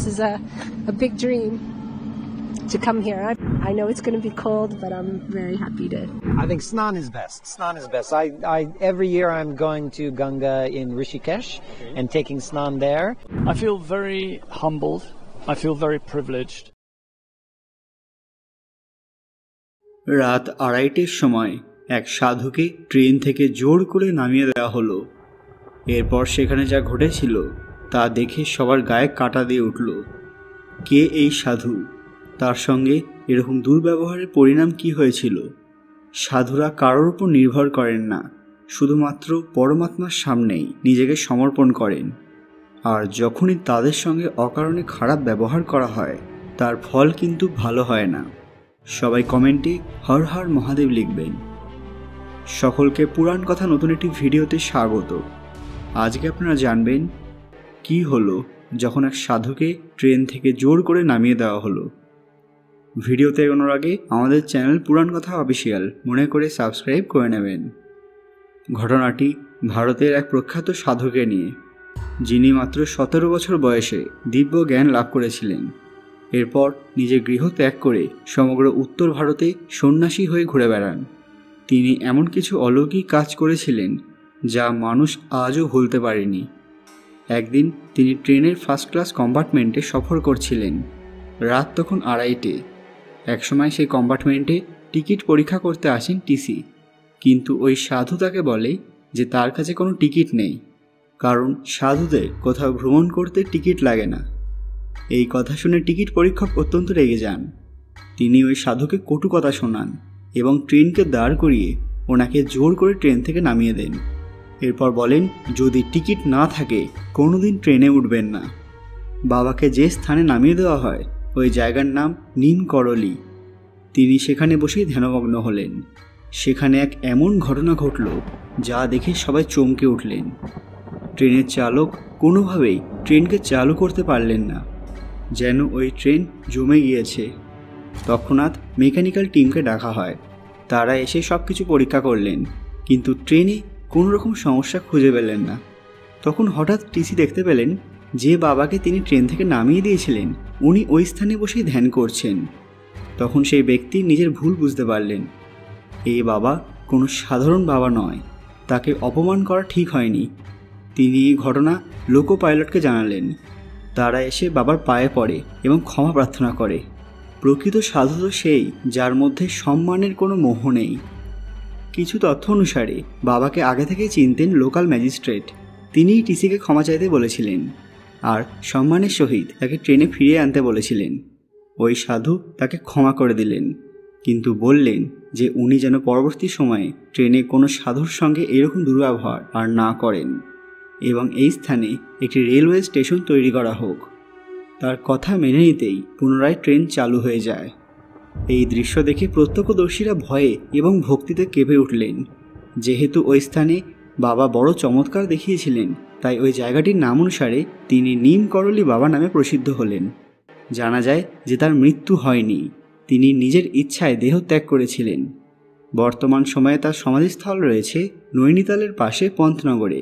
This is a big dream to come here. I know it's going to be cold, but I'm very happy to. I think Snan is best. Snan is best. I every year I'm going to Ganga in Rishikesh and taking Snan there. I feel very humbled. I feel very privileged. রাত 2:30টার সময় এক সাধুকে train থেকে জোর করে নামিয়ে দেওয়া হলো। এরপর সেখানে যা ঘটেছিল তা দেখে সবার গায়ে কাঁটা দিয়ে উঠল। কে এই সাধু? তার সঙ্গে এরকম দুর্ব্যবহারের পরিণাম কি হয়েছিল? সাধুরা কারোর উপর নির্ভর করেন না, শুধুমাত্র পরমাত্মার সামনেই নিজেকে সমর্পণ করেন। আর যখনই তাদের সঙ্গে অকারণে খারাপ ব্যবহার করা হয় তার ফল কিন্তু ভালো হয় না। সবাই কমেন্টে হর হর মহাদেব লিখবেন। সকলকে পুরাণ কথা নতুন একটি ভিডিওতে স্বাগত। আজকে আপনারা জানবেন কি হলো যখন এক সাধুকে ট্রেন থেকে জোর করে নামিয়ে দেওয়া হলো। ভিডিওতে এগোনোর আগে আমাদের চ্যানেল পুরাণ কথা অফিসিয়াল মনে করে সাবস্ক্রাইব করে নেবেন। ঘটনাটি ভারতের এক প্রখ্যাত সাধুকে নিয়ে, যিনি মাত্র 17 বছর বয়সে দিব্য জ্ঞান লাভ করেছিলেন। এরপর নিজের গৃহ ত্যাগ করে সমগ্র উত্তর ভারতে সন্ন্যাসী হয়ে ঘুরে বেড়ান। তিনি এমন কিছু অলৌকিক কাজ করেছিলেন যা মানুষ আজও ভুলতে পারেনি। একদিন তিনি ট্রেনের ফার্স্ট ক্লাস কম্পার্টমেন্টে সফর করছিলেন। রাত তখন 2:30। একসময় সেই কম্পার্টমেন্টে টিকিট পরীক্ষা করতে আসেন টিসি, কিন্তু ওই সাধু তাকে বলে যে তার কাছে কোনো টিকিট নেই, কারণ সাধুদের কোথাও ভ্রমণ করতে টিকিট লাগে না। এই কথা শুনে টিকিট পরীক্ষক অত্যন্ত রেগে যান। তিনি ওই সাধুকে কটু কথা শোনান এবং ট্রেনকে দাঁড় করিয়ে ওনাকে জোর করে ট্রেন থেকে নামিয়ে দেন। এরপর বলেন যদি টিকিট না থাকে কোনোদিন ট্রেনে উঠবেন না। বাবাকে যে স্থানে নামিয়ে দেওয়া হয় ওই জায়গার নাম নিম করলি। তিনি সেখানে বসেই ধ্যানমগ্ন হলেন। সেখানে এক এমন ঘটনা ঘটল যা দেখে সবাই চমকে উঠলেন। ট্রেনের চালক কোনোভাবেই ট্রেনকে চালু করতে পারলেন না, যেন ওই ট্রেন জমে গিয়েছে। তৎক্ষণাৎ মেকানিক্যাল টিমকে ডাকা হয়। তারা এসে সব কিছু পরীক্ষা করলেন, কিন্তু ট্রেনে কোনো রকম সমস্যা খুঁজে পেলেন না। তখন হঠাৎ টিসি দেখতে পেলেন যে বাবাকে তিনি ট্রেন থেকে নামিয়ে দিয়েছিলেন উনি ওই স্থানে বসেই ধ্যান করছেন। তখন সেই ব্যক্তি নিজের ভুল বুঝতে পারলেন। এই বাবা কোনো সাধারণ বাবা নয়, তাকে অপমান করা ঠিক হয়নি। তিনি এই ঘটনা লোকো পাইলটকে জানালেন। তারা এসে বাবার পায়ে পড়ে এবং ক্ষমা প্রার্থনা করে। প্রকৃত সাধু তো সেই যার মধ্যে সম্মানের কোনো মোহ নেই। কিছু তথ্য অনুসারে বাবাকে আগে থেকেই চিনতেন লোকাল ম্যাজিস্ট্রেট। তিনিই টিসিকে ক্ষমা চাইতে বলেছিলেন আর সম্মানের সহিত তাকে ট্রেনে ফিরিয়ে আনতে বলেছিলেন। ওই সাধু তাকে ক্ষমা করে দিলেন, কিন্তু বললেন যে উনি যেন পরবর্তী সময়ে ট্রেনে কোনো সাধুর সঙ্গে এরকম দুর্ব্যবহার আর না করেন এবং এই স্থানে একটি রেলওয়ে স্টেশন তৈরি করা হোক। তার কথা মেনে নিতেই পুনরায় ট্রেন চালু হয়ে যায়। এই দৃশ্য দেখে প্রত্যক্ষদর্শীরা ভয়ে এবং ভক্তিতে কেঁপে উঠলেন। যেহেতু ওই স্থানে বাবা বড় চমৎকার দেখিয়েছিলেন, তাই ওই জায়গাটির নাম অনুসারে তিনি নিম করলি বাবা নামে প্রসিদ্ধ হলেন। জানা যায় যে তার মৃত্যু হয়নি, তিনি নিজের ইচ্ছায় দেহ ত্যাগ করেছিলেন। বর্তমান সময়ে তার সমাধিস্থল রয়েছে নৈনিতালের পাশে পন্তনগরে।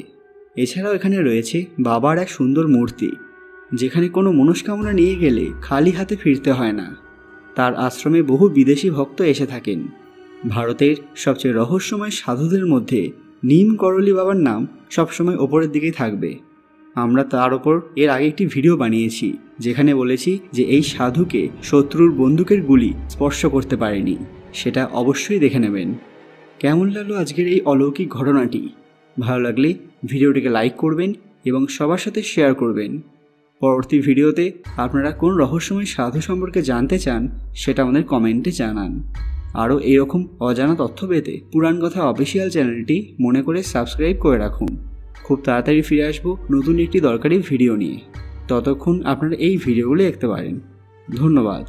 এছাড়াও এখানে রয়েছে বাবার এক সুন্দর মূর্তি, যেখানে কোনো মনস্কামনা নিয়ে গেলে খালি হাতে ফিরতে হয় না। তার আশ্রমে বহু বিদেশি ভক্ত এসে থাকেন। ভারতের সবচেয়ে রহস্যময় সাধুদের মধ্যে নিম করলি বাবার নাম সবসময় ওপরের দিকেই থাকবে। আমরা তার ওপর এর আগে একটি ভিডিও বানিয়েছি, যেখানে বলেছি যে এই সাধুকে শত্রুর বন্দুকের গুলি স্পর্শ করতে পারেনি। সেটা অবশ্যই দেখে নেবেন। কেমন লাগলো আজকের এই অলৌকিক ঘটনাটি? ভালো লাগলে ভিডিওটিকে লাইক করবেন এবং সবার সাথে শেয়ার করবেন। পরবর্তী ভিডিওতে আপনারা কোন রহস্যময় সাধু সম্পর্কে জানতে চান সেটা আমাদের কমেন্টে জানান। আরও এরকম অজানা তথ্য পেতে পুরাণ কথা অফিসিয়াল চ্যানেলটি মনে করে সাবস্ক্রাইব করে রাখুন। খুব তাড়াতাড়ি ফিরে আসবো নতুন একটি দরকারি ভিডিও নিয়ে। ততক্ষণ আপনারা এই ভিডিওগুলো দেখতে পারেন। ধন্যবাদ।